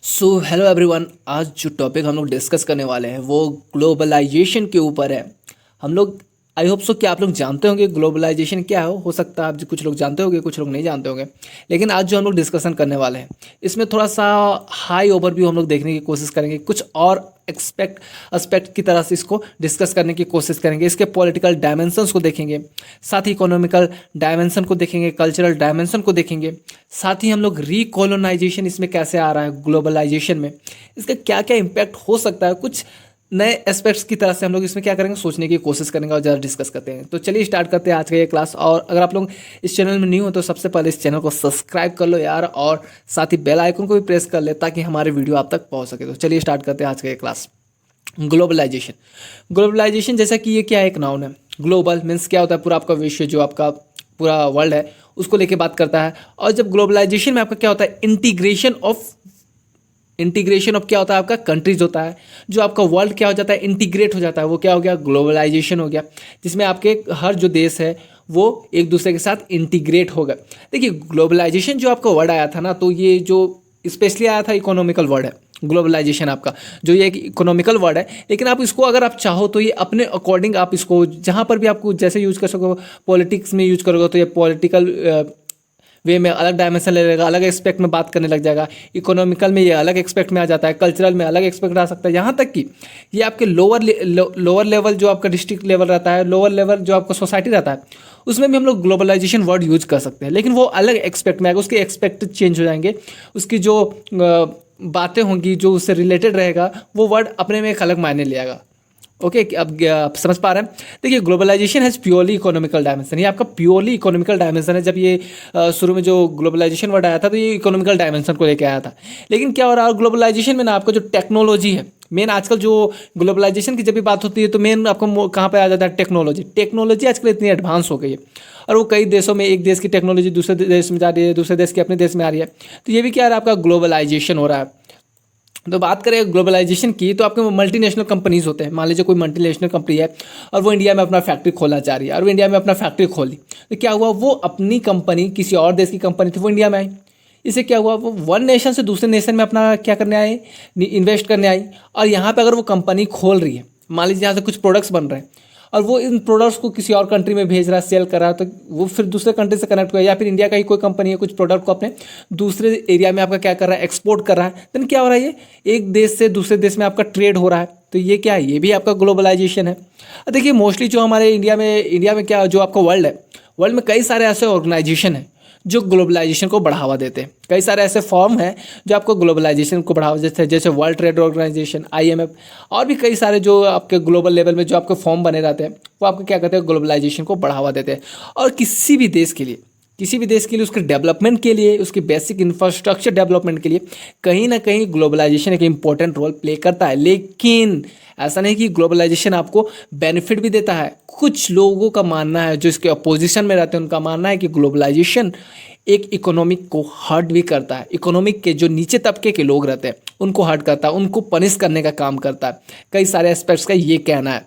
So hello everyone. आज जो topic हम लोग डिस्कस करने वाले हैं वो ग्लोबलाइजेशन के ऊपर है। हम लोग आई होप सो कि आप लोग जानते होंगे ग्लोबलाइजेशन क्या है। हो सकता है आप कुछ लोग जानते होंगे, कुछ लोग नहीं जानते होंगे। लेकिन आज जो हम लोग डिस्कशन करने वाले हैं इसमें थोड़ा सा हाई ओवरव्यू हम लोग देखने की कोशिश करेंगे, कुछ और एस्पेक्ट की तरह से इसको डिस्कस करने की कोशिश करेंगे। इसके पॉलिटिकल डायमेंशंस को देखेंगे, साथ ही इकोनॉमिकल डायमेंशन को देखेंगे, कल्चरल डायमेंशन को देखेंगे। साथ ही हम लोग रिकोलोनाइजेशन इसमें कैसे आ रहा है ग्लोबलाइजेशन में, इसका क्या क्या इम्पैक्ट हो सकता है, कुछ नए एस्पेक्ट्स की तरह से हम लोग इसमें क्या करेंगे, सोचने की कोशिश करेंगे और ज़्यादा डिस्कस करते हैं। तो चलिए स्टार्ट करते हैं आज का ये क्लास। और अगर आप लोग इस चैनल में न्यू हो तो सबसे पहले इस चैनल को सब्सक्राइब कर लो यार, और साथ ही बेल आइकन को भी प्रेस कर ले ताकि हमारे वीडियो आप तक पहुंच सके। तो चलिए स्टार्ट करते हैं आज का ये क्लास। ग्लोबलाइजेशन जैसा कि ये क्या है, एक नाउन है। ग्लोबल मीन्स क्या होता है, पूरा आपका विश्व, जो आपका पूरा वर्ल्ड है उसको लेके बात करता है। और जब ग्लोबलाइजेशन में आपका क्या होता है, इंटीग्रेशन ऑफ क्या होता है, आपका कंट्रीज होता है। जो आपका वर्ल्ड क्या हो जाता है, इंटीग्रेट हो जाता है, वो क्या हो गया, ग्लोबलाइजेशन हो गया। जिसमें आपके हर जो देश है वो एक दूसरे के साथ इंटीग्रेट हो गया। देखिए ग्लोबलाइजेशन जो आपका वर्ड आया था ना, तो ये जो स्पेशली आया था इकोनॉमिकल वर्ड है ग्लोबलाइजेशन आपका, जो ये एक इकोनॉमिकल वर्ड है। लेकिन आप इसको अगर आप चाहो तो ये अपने अकॉर्डिंग आप इसको जहाँ पर भी आपको जैसे यूज़ कर सको, पॉलिटिक्स में यूज़ करोगे तो ये पॉलिटिकल वे में अलग डायमेंशन ले लेगा, अलग एक्सपेक्ट में बात करने लग जाएगा। इकोनॉमिकल में ये अलग एक्सपेक्ट में आ जाता है, कल्चरल में अलग एक्सपेक्ट आ सकता है। यहाँ तक कि ये आपके लोअर लेवल जो आपका डिस्ट्रिक्ट लेवल रहता है, लोअर लेवल जो आपका सोसाइटी रहता है, उसमें भी हम लोग ग्लोबलाइजेशन वर्ड यूज कर सकते हैं। लेकिन वो अलग एक्सपेक्ट में आएगा, उसके एक्सपेक्ट चेंज हो जाएंगे, उसकी जो बातें होंगी जो उससे रिलेटेड रहेगा वो वर्ड अपने में एक अलग मायने ले आएगा। ओके अब आप समझ पा रहे हैं। देखिए globalisation has purely economical dimension, ये आपका प्योरली इकोनॉमिकल डायमेंशन है। जब ये शुरू में जो ग्लोबलाइजेशन वर्ड आया था तो ये इकोनॉमिकल डायमेंशन को लेकर आया था। लेकिन क्या हो रहा है ग्लोबलाइजेशन में ना, आपका जो टेक्नोलॉजी है मेन, आजकल जो ग्लोबलाइजेशन की जब भी बात होती है तो मेन आपको कहाँ पे आ जाता है, टेक्नोलॉजी आजकल इतनी एडवांस हो गई है। और वो कई देशों में, एक देश की टेक्नोलॉजी दूसरे देश में जा रही है, दूसरे देश की अपने देश में आ रही है। तो ये भी क्या है, आपका ग्लोबलाइजेशन हो रहा है। तो बात करें ग्लोबलाइजेशन की तो आपके मल्टीनेशनल कंपनीज होते हैं। मान लीजिए कोई मल्टीनेशनल कंपनी है और वो इंडिया में अपना फैक्ट्री खोलना चाह रही है, और वो इंडिया में अपना फैक्ट्री खोली, तो क्या हुआ, वो अपनी कंपनी किसी और देश की कंपनी थी, वो इंडिया में आई। इससे क्या हुआ, वो वन नेशन से दूसरे नेशन में अपना क्या करने आए, इन्वेस्ट करने आई। और यहाँ पर अगर वो कंपनी खोल रही है, मान लीजिए यहाँ से कुछ प्रोडक्ट्स बन रहे हैं और वो इन प्रोडक्ट्स को किसी और कंट्री में भेज रहा है, सेल कर रहा है, तो वो फिर दूसरे कंट्री से कनेक्ट हुआ। या फिर इंडिया का ही कोई कंपनी है, कुछ प्रोडक्ट को अपने दूसरे एरिया में आपका क्या कर रहा है, एक्सपोर्ट कर रहा है। देन क्या हो रहा है, ये एक देश से दूसरे देश में आपका ट्रेड हो रहा है। तो ये क्या है, ये भी आपका ग्लोबलाइजेशन है। देखिए मोस्टली जो हमारे इंडिया में क्या, जो आपका वर्ल्ड में कई सारे ऐसे ऑर्गेनाइजेशन हैं जो ग्लोबलाइजेशन को बढ़ावा देते हैं। कई सारे ऐसे फॉर्म हैं जो आपको ग्लोबलाइजेशन को बढ़ावा देते हैं, जैसे वर्ल्ड ट्रेड ऑर्गेनाइजेशन, IMF, और भी कई सारे जो आपके ग्लोबल लेवल में जो आपके फॉर्म बने रहते हैं, वो आपको क्या कहते हैं, ग्लोबलाइजेशन को बढ़ावा देते हैं। और किसी भी देश के लिए उसके डेवलपमेंट के लिए, उसके बेसिक इंफ्रास्ट्रक्चर डेवलपमेंट के लिए कहीं ना कहीं ग्लोबलाइजेशन एक इंपॉर्टेंट रोल प्ले करता है। लेकिन ऐसा नहीं कि ग्लोबलाइजेशन आपको बेनिफिट भी देता है। कुछ लोगों का मानना है, जो इसके अपोजिशन में रहते हैं, उनका मानना है कि ग्लोबलाइजेशन एक इकोनॉमिक को हर्ट भी करता है। इकोनॉमिक के जो नीचे तबके के लोग रहते हैं उनको हर्ट करता है, उनको पनिश करने का काम करता है। कई सारे एस्पेक्ट्स का ये कहना है।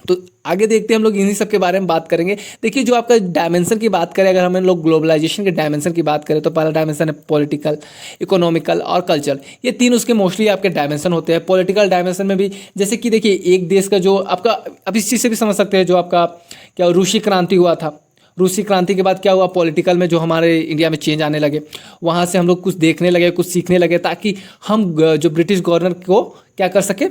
तो आगे देखते हैं, हम लोग इन्हीं सब के बारे में बात करेंगे। देखिए जो आपका डायमेंशन की बात करें, अगर हम लोग ग्लोबलाइजेशन के डायमेंशन की बात करें तो पहला डायमेंशन है पॉलिटिकल, इकोनॉमिकल और कल्चर। ये तीन उसके मोस्टली आपके डायमेंशन होते हैं। पॉलिटिकल डायमेंशन में भी जैसे कि देखिए एक देश का जो आपका, अब इस चीज़ से भी समझ सकते हैं, जो आपका क्या रूसी क्रांति हुआ था, रूसी क्रांति के बाद क्या हुआ, पॉलिटिकल में जो हमारे इंडिया में चेंज आने लगे, वहाँ से हम लोग कुछ देखने लगे, कुछ सीखने लगे, ताकि हम जो ब्रिटिश गवर्नर को क्या कर सके,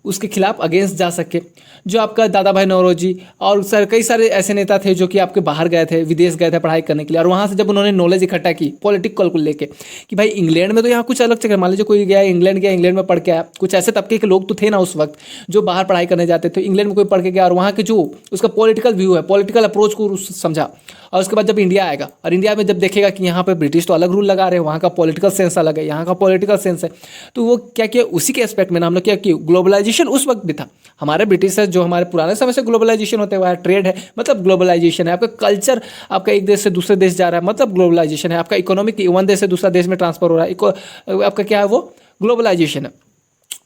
उसके खिलाफ अगेंस्ट जा सके। जो आपका दादा भाई नौरोजी और कई सारे ऐसे नेता थे जो कि आपके बाहर गए थे, विदेश गए थे पढ़ाई करने के लिए, और वहाँ से जब उन्होंने नॉलेज इकट्ठा की पॉलिटिकल को लेके कि भाई इंग्लैंड में तो यहाँ कुछ अलग चक्कर, मान लीजिए कोई गया इंग्लैंड में पढ़ के आया, कुछ ऐसे तबके के लोग तो थे ना उस वक्त जो बाहर पढ़ाई करने जाते थे, इंग्लैंड में कोई पढ़ के गया और वहाँ के जो उसका पॉलिटिकल व्यू है, पॉलिटिकल अप्रोच को समझा। और उसके बाद जब इंडिया आएगा और इंडिया में जब देखेगा कि यहाँ पे ब्रिटिश तो अलग रूल लगा रहे हैं, वहाँ का पॉलिटिकल सेंस अलग है, यहाँ का पॉलिटिकल सेंस है, तो वो क्या किया, उसी के एस्पेक्ट में ना हम लोग क्या किया, ग्लोबलाइजेशन उस वक्त भी था। हमारे ब्रिटिश जो हमारे पुराने समय से ग्लोबलाइजेशन होते हुआ है, ट्रेड है मतलब ग्लोबलाइजेशन है, आपका कल्चर आपका एक देश से दूसरे देश जा रहा है मतलब ग्लोबलाइजेशन है, आपका इकोनॉमिक वन देश से दूसरा देश में ट्रांसफर हो रहा है, आपका क्या है, वो ग्लोबलाइजेशन है।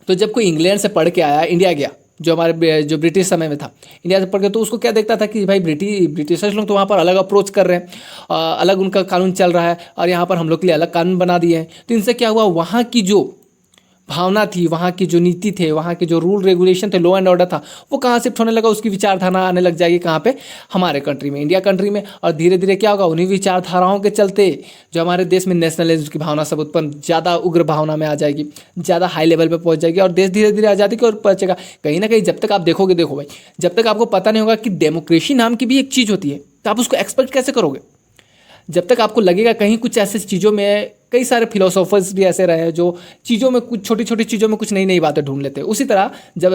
तो जब कोई इंग्लैंड से पढ़ के आया, इंडिया गया, जो हमारे जो ब्रिटिश समय में था, इंडिया से पढ़ के, तो उसको क्या देखता था कि भाई ब्रिटिशर्स लोग तो वहाँ पर अलग अप्रोच कर रहे हैं, अलग उनका कानून चल रहा है, और यहाँ पर हम लोग के लिए अलग कानून बना दिए हैं। तो इनसे क्या हुआ, वहाँ की जो भावना थी, वहाँ की जो नीति थे, वहाँ के जो रूल रेगुलेशन थे, लॉ एंड ऑर्डर था, वो कहाँ शिफ्ट होने लगा, उसकी विचारधारा आने लग जाएगी कहाँ पे, हमारे कंट्री में, इंडिया कंट्री में। और धीरे धीरे क्या होगा, उन्हीं विचारधाराओं के चलते जो हमारे देश में नेशनलिज्म की भावना सब उत्पन्न, ज़्यादा उग्र भावना में आ जाएगी, ज़्यादा हाई लेवल पर पहुँच जाएगी और देश धीरे धीरे आज़ादी की ओर पहुँचेगा। कहीं ना कहीं जब तक आप देखोगे, देखो भाई, जब तक आपको पता नहीं होगा कि डेमोक्रेसी नाम की भी एक चीज़ होती है, तो आप उसको एक्सपेक्ट कैसे करोगे? जब तक आपको लगेगा कहीं कुछ ऐसे चीज़ों में, कई सारे फिलोसोफर्स भी ऐसे रहे हैं जो चीज़ों में कुछ छोटी छोटी चीज़ों में कुछ नई नई बातें ढूंढ लेते हैं। उसी तरह जब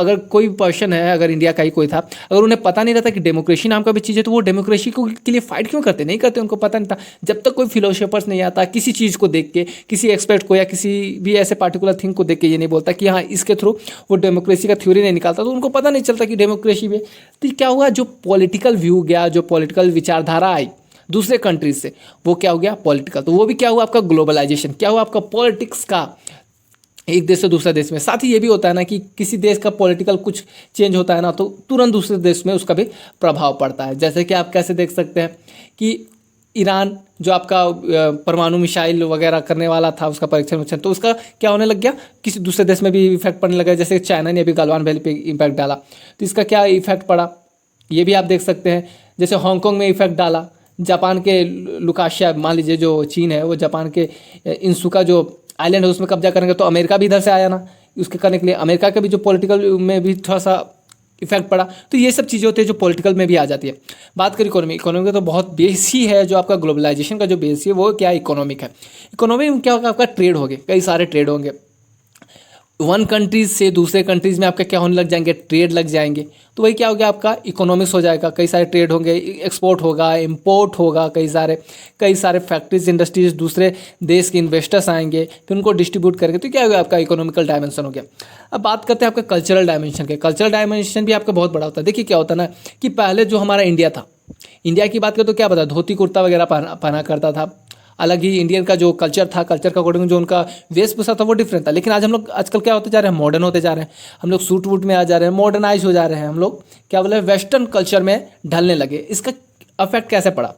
अगर कोई पर्सन है, अगर इंडिया का ही कोई था, अगर उन्हें पता नहीं रहता कि डेमोक्रेसी नाम का भी चीज़ है, तो वो डेमोक्रेसी को के लिए फाइट क्यों करते? नहीं करते, उनको पता नहीं था। जब तक कोई फिलोसोफर्स नहीं आता, किसी चीज़ को देख के, किसी एक्सपर्ट को या किसी भी ऐसे पार्टिकुलर थिंग को देख के ये नहीं बोलता कि हाँ इसके थ्रू वो डेमोक्रेसी का थ्योरी नहीं निकालता, तो उनको पता नहीं चलता कि डेमोक्रेसी में। तो क्या हुआ, जो पॉलिटिकल व्यू गया, जो पॉलिटिकल विचारधारा आई दूसरे कंट्रीज से, वो क्या हो गया, पॉलिटिकल। तो वो भी क्या हुआ आपका, ग्लोबलाइजेशन। क्या हुआ आपका, पॉलिटिक्स का एक देश से दूसरे देश में। साथ ही ये भी होता है ना कि किसी देश का पॉलिटिकल कुछ चेंज होता है ना, तो तुरंत दूसरे देश में उसका भी प्रभाव पड़ता है। जैसे कि आप कैसे देख सकते हैं कि ईरान जो आपका परमाणु मिसाइल वगैरह करने वाला था, उसका परीक्षण, तो उसका क्या होने लग गया, किसी दूसरे देश में भी इफेक्ट पड़ने लगा। जैसे चाइना ने अभी गलवान वैली पे इम्पैक्ट डाला, तो इसका क्या इफेक्ट पड़ा, ये भी आप देख सकते हैं। जैसे हांगकांग में इफेक्ट डाला, जापान के लुकाशिया, मान लीजिए जो चीन है वो जापान के इंसुका जो आइलैंड है उसमें कब्जा करेंगे, तो अमेरिका भी इधर से आया ना उसके करने के लिए। अमेरिका का भी जो पॉलिटिकल में भी थोड़ा सा इफेक्ट पड़ा। तो ये सब चीज़ें होती है जो पॉलिटिकल में भी आ जाती है। बात करें इकोनॉमी, इकोनॉमी का तो बहुत बेस ही है, जो आपका ग्लोबलाइजेशन का जो बेस है वो क्या, इकोनॉमिक है। इकोनॉमी में क्या होगा, आपका ट्रेड होंगे, कई सारे ट्रेड होंगे। वन कंट्रीज से दूसरे कंट्रीज में आपका क्या होने लग जाएंगे, ट्रेड लग जाएंगे। तो वही क्या हो गया, आपका इकोनॉमिक्स हो जाएगा। कई सारे ट्रेड होंगे, एक्सपोर्ट होगा, इंपोर्ट होगा, कई सारे फैक्ट्रीज, इंडस्ट्रीज, दूसरे देश के इन्वेस्टर्स आएंगे, फिर उनको डिस्ट्रीब्यूट करेंगे। तो क्या हो गया, आपका इकोनॉमिकल डायमेंशन हो गया। अब बात करते हैं आपका कल्चरल डायमेंशन के। कल्चरल डायमेंशन भी आपका बहुत बड़ा होता है। देखिए क्या होता है ना कि पहले जो हमारा इंडिया था, इंडिया की बात करें तो क्या पता, धोती कुर्ता वगैरह पहना करता था। अलग ही इंडियन का जो कल्चर था, कल्चर का अकॉर्डिंग जो उनका वेशभूषा था वो डिफरेंट था। लेकिन आज हम लोग आजकल क्या होते जा रहे हैं, मॉडर्न होते जा रहे हैं। हम लोग सूट वूट में आ जा रहे हैं, मॉडर्नाइज हो जा रहे हैं। हम लोग क्या बोले, वेस्टर्न कल्चर में ढलने लगे। इसका अफेक्ट कैसे पड़ा,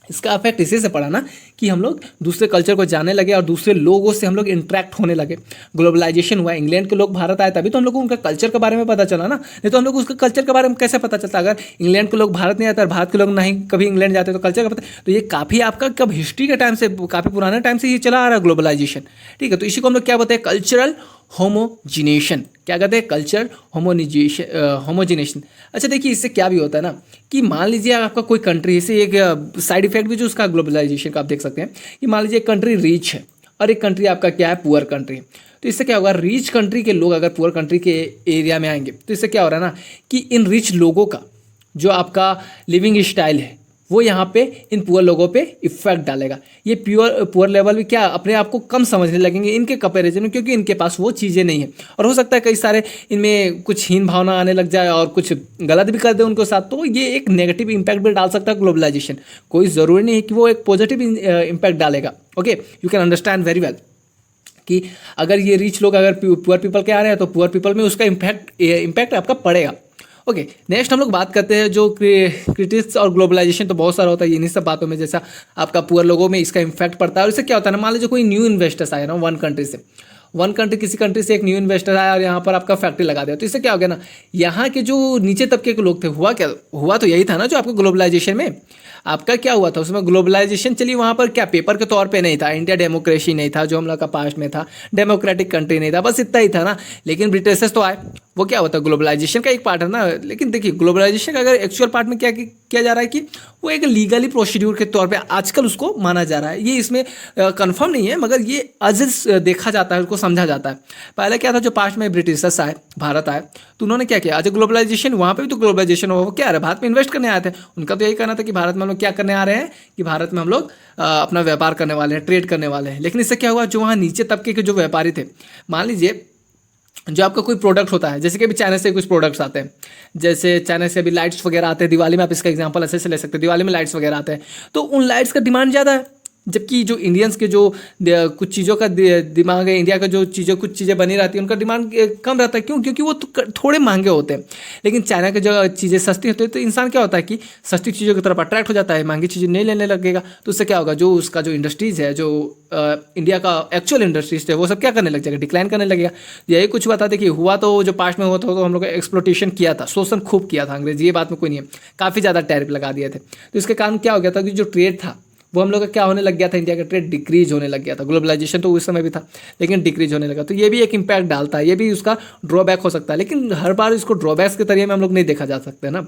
इसका अफेक्ट इसी से पड़ा ना कि हम लोग दूसरे कल्चर को जानने लगे और दूसरे लोगों से हम लोग इंटरेक्ट होने लगे। ग्लोबलाइजेशन हुआ, इंग्लैंड के लोग भारत आए तभी तो हम लोग को उनका कल्चर के बारे में पता चला ना। नहीं तो हम लोग उसके कल्चर के बारे में कैसे पता चलता, अगर इंग्लैंड के लोग भारत नहीं आते और भारत के लोग नहीं कभी इंग्लैंड जाते तो कल्चर का पता। तो ये काफ़ी आपका कब हिस्ट्री के टाइम से, काफ़ी पुराने टाइम से ये चला आ रहा है ग्लोबलाइजेशन। ठीक है, तो इसी को हम लोग क्या बोलते हैं, कल्चरल होमोजिनेशन। क्या कहते हैं, कल्चर होमोजिनेशन। अच्छा देखिए, इससे क्या भी होता है ना कि मान लीजिए आपका कोई कंट्री, इसे एक साइड इफेक्ट भी जो उसका ग्लोबलाइजेशन का आप देख सकते हैं कि मान लीजिए एक कंट्री रिच है और एक कंट्री आपका क्या है, पुअर कंट्री। तो इससे क्या होगा, रिच कंट्री के लोग अगर पुअर कंट्री के एरिया में आएंगे तो इससे क्या हो रहा है ना कि इन रिच लोगों का जो आपका लिविंग स्टाइल है वो यहाँ पे इन पुअर लोगों पे इफेक्ट डालेगा। ये पुअर लेवल भी क्या अपने आप को कम समझने लगेंगे इनके कंपैरिजन में, क्योंकि इनके पास वो चीज़ें नहीं है। और हो सकता है कई सारे इनमें कुछ हीन भावना आने लग जाए और कुछ गलत भी कर दे उनके साथ। तो ये एक नेगेटिव इंपैक्ट भी डाल सकता है ग्लोबलाइजेशन। कोई ज़रूरी नहीं है कि वो एक पॉजिटिव इंपैक्ट डालेगा। Okay, you can understand very well कि अगर ये रिच लोग अगर पुअर पीपल के आ रहे हैं तो पुअर पीपल में उसका इम्पैक्ट आपका पड़ेगा। ओके, नेक्स्ट हम लोग बात करते हैं जो क्रिटिक्स और ग्लोबलाइजेशन। तो बहुत सारा होता है इन्हीं सब बातों में, जैसा आपका पुअर लोगों में इसका इम्पैक्ट पड़ता है। और इससे क्या होता है ना, मान लीजिए कोई न्यू इन्वेस्टर्स आए ना वन कंट्री किसी कंट्री से एक न्यू इन्वेस्टर आया और यहाँ पर आपका फैक्ट्री लगा दिया। तो इससे क्या हो गया ना, यहाँ के जो नीचे तबके के लोग थे, हुआ तो यही था ना जो आपको ग्लोबलाइजेशन में आपका क्या हुआ था, उसमें ग्लोबलाइजेशन चलिए वहाँ पर क्या पेपर के तौर पे नहीं था, इंडिया डेमोक्रेसी नहीं था जो हम लोग का पास्ट में था, डेमोक्रेटिक कंट्री नहीं था, बस इतना ही था ना। लेकिन ब्रिटिशर्स तो आए, वो क्या होता है ग्लोबलाइजेशन का एक पार्ट है ना। लेकिन देखिए ग्लोबलाइजेशन का अगर एक्चुअल पार्ट में क्या किया जा रहा है कि वो एक लीगली प्रोसीड्यूर के तौर पे आजकल उसको माना जा रहा है। ये इसमें कंफर्म नहीं है, मगर ये अजस देखा जाता है, उसको समझा जाता है। पहले क्या था, जो पास्ट में ब्रिटिशर्स आए, भारत आए, तो उन्होंने क्या किया, आज ग्लोबलाइजेशन वहाँ पे भी तो ग्लोबलाइजेशन हुआ, वो क्या है, भारत में इन्वेस्ट करने आए थे। उनका तो यही कहना था कि भारत में हम लोग क्या करने आ रहे हैं कि भारत में हम लोग अपना व्यापार करने वाले हैं, ट्रेड करने वाले हैं। लेकिन इससे क्या हुआ, जो वहाँ नीचे तबके के जो व्यापारी थे, मान लीजिए जो आपका कोई प्रोडक्ट होता है, जैसे कि अभी चाइना से कुछ प्रोडक्ट्स आते हैं, जैसे चाइना से अभी लाइट्स वगैरह आते हैं, दिवाली में आप इसका एग्जांपल ऐसे से ले सकते हैं, दिवाली में लाइट्स वगैरह आते हैं, तो उन लाइट्स का डिमांड ज़्यादा है। जबकि जो इंडियंस के जो कुछ चीज़ों का दिमाग है, इंडिया का जो चीज़ें कुछ चीज़ें बनी रहती हैं, उनका डिमांड कम रहता है। क्यों? क्योंकि वो थोड़े महंगे होते हैं। लेकिन चाइना की जो चीज़ें सस्ती होती है तो इंसान क्या होता है कि सस्ती चीज़ों की तरफ अट्रैक्ट हो जाता है, महंगी चीज़ें नहीं लेने लगेगा। तो उससे क्या होगा, जो उसका जो इंडस्ट्रीज़ है, जो इंडिया का एक्चुअल इंडस्ट्रीज है, वो सब क्या करने लग जाएगा, डिक्लाइन करने लगेगा। यही कुछ बता दें कि हुआ तो जो पास्ट में हुआ था, तो हम लोग एक्सप्लोटेशन किया था, शोषण खूब किया था अंग्रेज, ये बात में कोई नहीं है। काफ़ी ज़्यादा टैरिफ लगा दिए थे। तो इसके कारण क्या हो गया था कि जो ट्रेड था वो हम लोग का क्या होने लग गया था, इंडिया का ट्रेड डिक्रीज होने लग गया था। ग्लोबलाइजेशन तो उस समय भी था, लेकिन डिक्रीज होने लगा। तो ये भी एक इम्पैक्ट डालता है, ये भी उसका ड्रॉबैक हो सकता है। लेकिन हर बार इसको ड्रॉबैक्स के तरीके में हम लोग नहीं देखा जा सकते ना,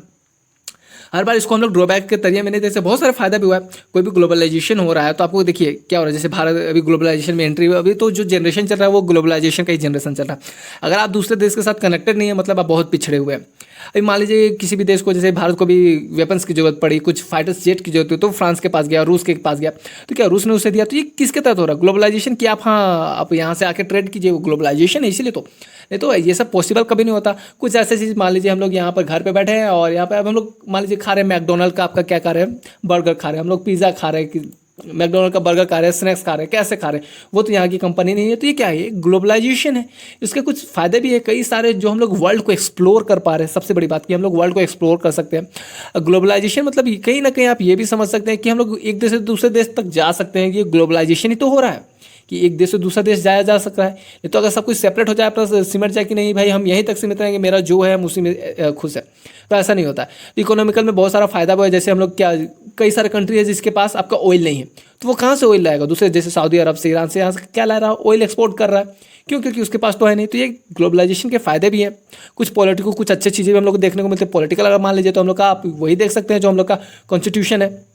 हर बार इसको हम लोग ड्रॉबैक के तरीके में नहीं देखते। बहुत सारे फायदा भी हुआ है। कोई भी ग्लोबलाइजेशन हो रहा है तो आपको देखिए क्या हो रहा है, जैसे भारत अभी ग्लोबलाइजेशन में एंट्री, अभी तो जो जनरेशन चल रहा है वो ग्लोबलाइजेशन का ही जनरेशन चल रहा है। अगर आप दूसरे देश के साथ कनेक्टेड नहीं है, मतलब आप बहुत पिछड़े हुए हैं। अभी मान लीजिए किसी भी देश को, जैसे भारत को भी वेपन्स की जरूरत पड़ी, कुछ फाइटर्स जेट की जरूरत हुई, तो फ्रांस के पास गया, रूस के पास गया, तो क्या रूस ने उसे दिया? तो ये किसके तहत हो रहा है? ग्लोबलाइजेशन की। आप हाँ, आप यहाँ से आके ट्रेड कीजिए, वो ग्लोबलाइजेशन है, इसीलिए तो। नहीं तो ये सब पॉसिबल कभी नहीं होता। कुछ ऐसे चीज़, मान लीजिए हम लोग यहाँ पर घर पे बैठे हैं और यहाँ पे अब हम लोग मान लीजिए खा रहे हैं मैकडोनल्ड का, आपका क्या खा रहे हैं, बर्गर खा रहे हैं, हम लोग पिज़्ज़ा खा रहे हैं, कि मैकडोनल्ड का बर्गर खा रहे हैं, स्नैक्स खा रहे हैं, कैसे खा रहे हैं? वो तो यहाँ की कंपनी नहीं है। तो ये क्या है? ग्लोबलाइजेशन है। इसके कुछ फ़ायदे भी है कई सारे, जो हम लोग वर्ल्ड को एक्सप्लोर कर पा रहे हैं। सबसे बड़ी बात कि हम लोग वर्ल्ड को एक्सप्लोर कर सकते हैं। ग्लोबलाइजेशन मतलब कहीं ना कहीं आप ये भी समझ सकते हैं कि हम लोग एक देश से दूसरे देश तक जा सकते हैं। कि ग्लोबलाइजेशन ही तो हो रहा है कि एक देश से दूसरा देश जाया जा सकता है। नहीं तो अगर सब कुछ सेपरेट हो जाए, अपना सिमट जाए कि नहीं भाई हम यहीं तक सीमित रहेंगे, मेरा जो है हम उसी में खुश है, तो ऐसा नहीं होता है। तो इकोनॉमिकल में बहुत सारा फायदा हुआ है। जैसे हम लोग क्या, कई सारे कंट्री है जिसके पास आपका ऑयल नहीं है, तो वो कहाँ से ऑयल लाएगा? दूसरे जैसे सऊदी अरब से, ईरान से, यहाँ से क्या ला रहा है? ऑयल एक्सपोर्ट कर रहा है। क्यों? क्योंकि उसके पास तो है नहीं। तो ये ग्लोबलाइजेशन के फायदे भी हैं। कुछ पॉलिटिकल, कुछ अच्छी चीज़ें भी हम लोग को देखने को मिलती है। पॉलिटिकल अगर मान लीजिए तो हम लोग का, आप वही देख सकते हैं जो हम लोग का कॉन्स्टिट्यूशन है।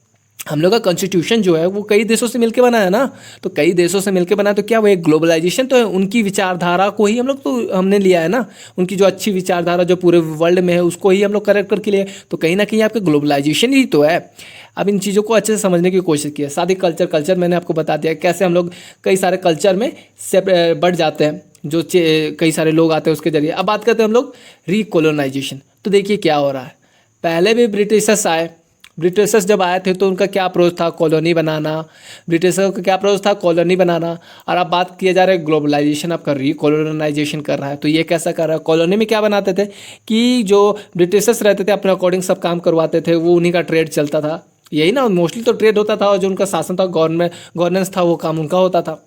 हम लोग का कॉन्स्टिट्यूशन जो है वो कई देशों से मिलकर बना है ना। तो कई देशों से मिलकर बना है, तो क्या वो एक ग्लोबलाइजेशन तो है? उनकी विचारधारा को ही हम लोग तो हमने लिया है ना। उनकी जो अच्छी विचारधारा जो पूरे वर्ल्ड में है, उसको ही हम लोग करेक्ट करके लिए। तो कहीं ना कहीं आपके ग्लोबलाइजेशन ही तो है। अब इन चीज़ों को अच्छे से समझने की कोशिश की है। साथ ही कल्चर मैंने आपको बता दिया कैसे हम लोग कई सारे कल्चर में से बढ़ जाते हैं, जो कई सारे लोग आते हैं उसके जरिए। अब बात करते हैं हम लोग रिकोलोनाइजेशन। तो देखिए क्या हो रहा है। पहले भी ब्रिटिशर्स आए, ब्रिटिशर्स जब आए थे तो उनका क्या अप्रोच था? कॉलोनी बनाना। ब्रिटिशर्स का क्या अप्रोच था? कॉलोनी बनाना। और अब बात किया जा रहा है ग्लोबलाइजेशन, आपका रिकोलोनाइजेशन कर रहा है। तो ये कैसा कर रहा है? कॉलोनी में क्या बनाते थे कि जो ब्रिटिशर्स रहते थे अपने अकॉर्डिंग सब काम करवाते थे, वो उन्हीं का ट्रेड चलता था। यही ना, मोस्टली तो ट्रेड होता था, और जो उनका शासन था, गवर्नेंस था, वो काम उनका होता था।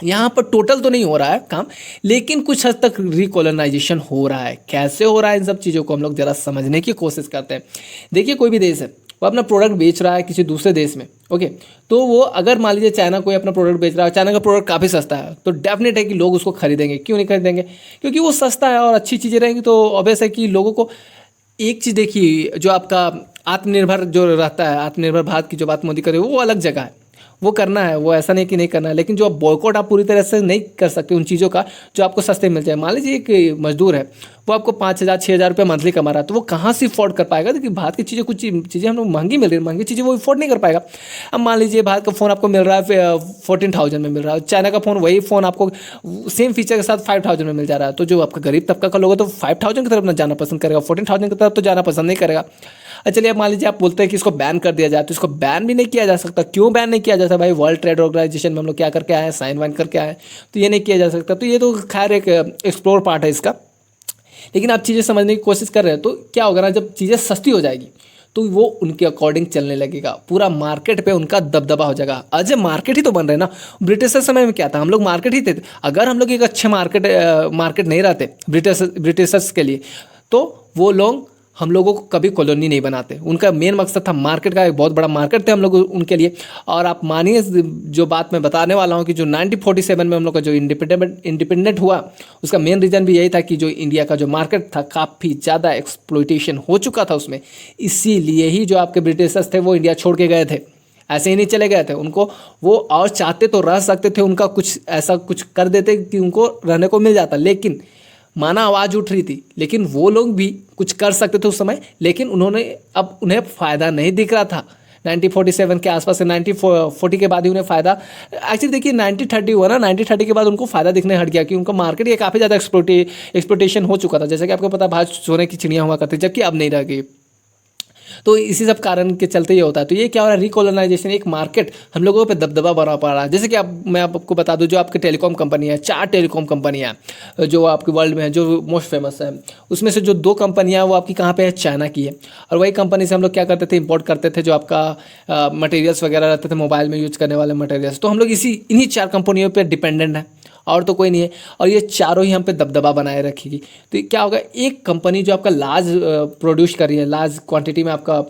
यहाँ पर टोटल तो नहीं हो रहा है काम, लेकिन कुछ हद तक रिकोलोनाइजेशन हो रहा है। कैसे हो रहा है? इन सब चीज़ों को हम लोग ज़रा समझने की कोशिश करते हैं। देखिए कोई भी देश है, वो अपना प्रोडक्ट बेच रहा है किसी दूसरे देश में, ओके, तो वो अगर मान लीजिए चाइना कोई अपना प्रोडक्ट बेच रहा है, चाइना का प्रोडक्ट काफ़ी सस्ता है, तो डेफिनेट है कि लोग उसको खरीदेंगे। क्यों नहीं खरीदेंगे? क्योंकि वो सस्ता है और अच्छी चीज़ें रहेंगी। तो ऑब्वियस है कि लोगों को एक चीज़ देखिए, जो आपका आत्मनिर्भर जो रहता है, आत्मनिर्भर भारत की जो बात मोदी करे, वो अलग जगह है, वो करना है, वो ऐसा नहीं कि नहीं करना है। लेकिन जो आप बॉयकॉट आप पूरी तरह से नहीं कर सकते उन चीज़ों का जो आपको सस्ते मिल जाए। मान लीजिए एक मजदूर है, वो आपको 5,000 6,000 रुपये मंथली कमा रहा है, तो वो कहाँ से अफोर्ड कर पाएगा? देखिए भारत की चीज़ें, कुछ चीज़ें हम लोग महंगी मिल रही है, महंगी चीज़ें वो अफोर्ड नहीं कर पाएगा। अब मान लीजिए भारत का फ़ोन आपको मिल रहा है 14,000 में मिल रहा है, चाइना का फ़ोन वही फ़ोन आपको सेम फीचर के साथ 5,000 में मिल जा रहा है। तो जो आपका गरीब तबका का लोग है, तो 5,000 की तरफ ना जाना पसंद करेगा, 14,000 की तरफ तो जाना पसंद नहीं करेगा। चलिए अब मान लीजिए आप बोलते हैं कि इसको बैन कर दिया जाए, तो इसको बैन भी नहीं किया जा सकता। क्यों बैन नहीं किया जा सकता? भाई वर्ल्ड ट्रेड ऑर्गेनाइजेशन में हम लोग क्या करके आए हैं, साइन वाइन करके आए हैं, तो ये नहीं किया जा सकता। तो ये तो खैर एक एक्सप्लोर पार्ट है इसका। लेकिन आप चीज़ें समझने की कोशिश कर रहे हैं, तो क्या होगा ना, जब चीज़ें सस्ती हो जाएगी तो वो उनके अकॉर्डिंग चलने लगेगा, पूरा मार्केट पे उनका दबदबा हो जाएगा। अजय मार्केट ही तो बन रहे हैं ना। ब्रिटिश समय में क्या था, हम लोग मार्केट ही थे। अगर हम लोग एक अच्छे मार्केट नहीं रहते ब्रिटिशर्स के लिए, तो वो लोग हम लोगों को कभी कॉलोनी नहीं बनाते। उनका मेन मकसद था मार्केट का, एक बहुत बड़ा मार्केट थे हम लोग उनके लिए। और आप मानिए जो बात मैं बताने वाला हूँ कि जो 1947 में हम लोग का जो इंडिपेंडेंट हुआ, उसका मेन रीज़न भी यही था कि जो इंडिया का जो मार्केट था काफ़ी ज़्यादा एक्सप्लॉइटेशन हो चुका था उसमें। इसीलिए ही जो आपके ब्रिटिशर्स थे वो इंडिया छोड़ के गए थे, ऐसे ही नहीं चले गए थे। उनको वो और चाहते तो रह सकते थे, उनका कुछ ऐसा कुछ कर देते कि उनको रहने को मिल जाता। लेकिन माना आवाज़ उठ रही थी, लेकिन वो लोग भी कुछ कर सकते थे उस समय, लेकिन अब उन्हें फ़ायदा नहीं दिख रहा था। 1947 के आसपास से 1940 के बाद ही उन्हें फ़ायदा, एक्चुअली देखिए 1930 हुआ ना, 1930 के बाद उनको फ़ायदा दिखने हट गया कि उनका मार्केट ये काफ़ी ज़्यादा एक्सप्लोटेशन हो चुका था। जैसे कि आपको पता, बाहर सोने की चिड़िया हुआ करती, जबकि अब नहीं रह गई। तो इसी सब कारण के चलते ये होता है। तो ये क्या हो रहा है, रिकोलोनाइजेशन, एक मार्केट हम लोगों पे दबदबा बना पा रहा है। जैसे कि मैं आपको बता दूं, जो आपके टेलीकॉम कंपनी है, 4 टेलीकॉम कंपनियां जो आपके वर्ल्ड में है, जो मोस्ट फेमस है, उसमें से जो 2 कंपनियां वो आपकी कहाँ पे है, चाइना की है। और वही कंपनी से हम लोग क्या करते थे, इंपोर्ट करते थे जो आपका मटेरियल्स वगैरह रहते थे, मोबाइल में यूज करने वाले मटेरियल्स। तो हम लोग इन्हीं 4 कंपनियों पर डिपेंडेंट है, और तो कोई नहीं है। और ये चारों ही हम पे दबदबा बनाए रखेगी। तो क्या होगा, एक कंपनी जो आपका लार्ज प्रोड्यूस कर रही है, लार्ज क्वांटिटी में आपका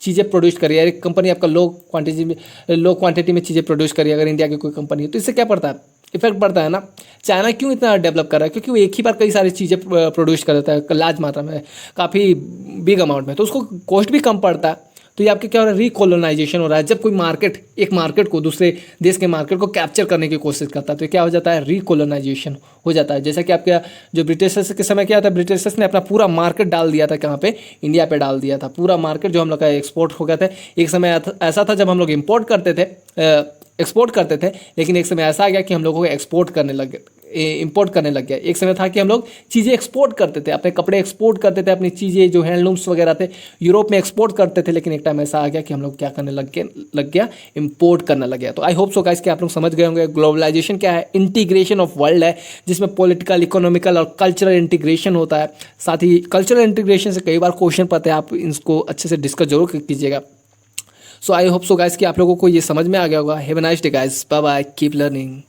चीज़ें प्रोड्यूस कर रही है, एक कंपनी आपका लो क्वांटिटी में चीज़ें प्रोड्यूस कर रही है, अगर इंडिया की कोई कंपनी है, तो इससे क्या पड़ता है, इफेक्ट पड़ता है ना। चाइना क्यों इतना डेवलप कर रहा है, क्योंकि वो एक ही बार कई सारी चीज़ें प्रोड्यूस कर देता है लार्ज मात्रा में, काफ़ी बिग अमाउंट में, तो उसको कॉस्ट भी कम पड़ता है। तो ये आपके क्या हो रहा है, रिकोलोनाइजेशन हो रहा है। जब कोई एक मार्केट को दूसरे देश के मार्केट को कैप्चर करने की कोशिश करता है, तो क्या हो जाता है, रिकोलोनाइजेशन हो जाता है। जैसा कि आपका जो ब्रिटिशर्स के समय क्या था, ब्रिटिशर्स ने अपना पूरा मार्केट डाल दिया था, कहाँ पे, इंडिया पे डाल दिया था। पूरा मार्केट जो हम लोग का एक्सपोर्ट हो गया था। एक समय ऐसा था जब हम लोग इम्पोर्ट करते थे, एक्सपोर्ट करते थे, लेकिन एक समय ऐसा आ गया कि हम लोगों को एक्सपोर्ट करने लग गए, इंपोर्ट करने लग गया। एक समय था कि हम लोग चीज़ें एक्सपोर्ट करते थे, अपने कपड़े एक्सपोर्ट करते थे, अपनी चीज़ें जो हैंडलूम्स वगैरह थे यूरोप में एक्सपोर्ट करते थे। लेकिन एक टाइम ऐसा आ गया कि हम लोग क्या करने लग गया, इंपोर्ट करने लग गया। तो आई होप सो गाइस कि आप लोग समझ गए होंगे ग्लोबलाइजेशन क्या है। इंटीग्रेशन ऑफ वर्ल्ड है, जिसमें पॉलिटिकल, इकोनॉमिकल और कल्चरल इंटीग्रेशन होता है। साथ ही कल्चरल इंटीग्रेशन से कई बार क्वेश्चन पता है, आप इसको अच्छे से डिस्कस जरूर कीजिएगा। सो आई होप सो गाइस कि आप लोगों को ये समझ में आ गया होगा। Have a nice day guys, bye bye, keep learning.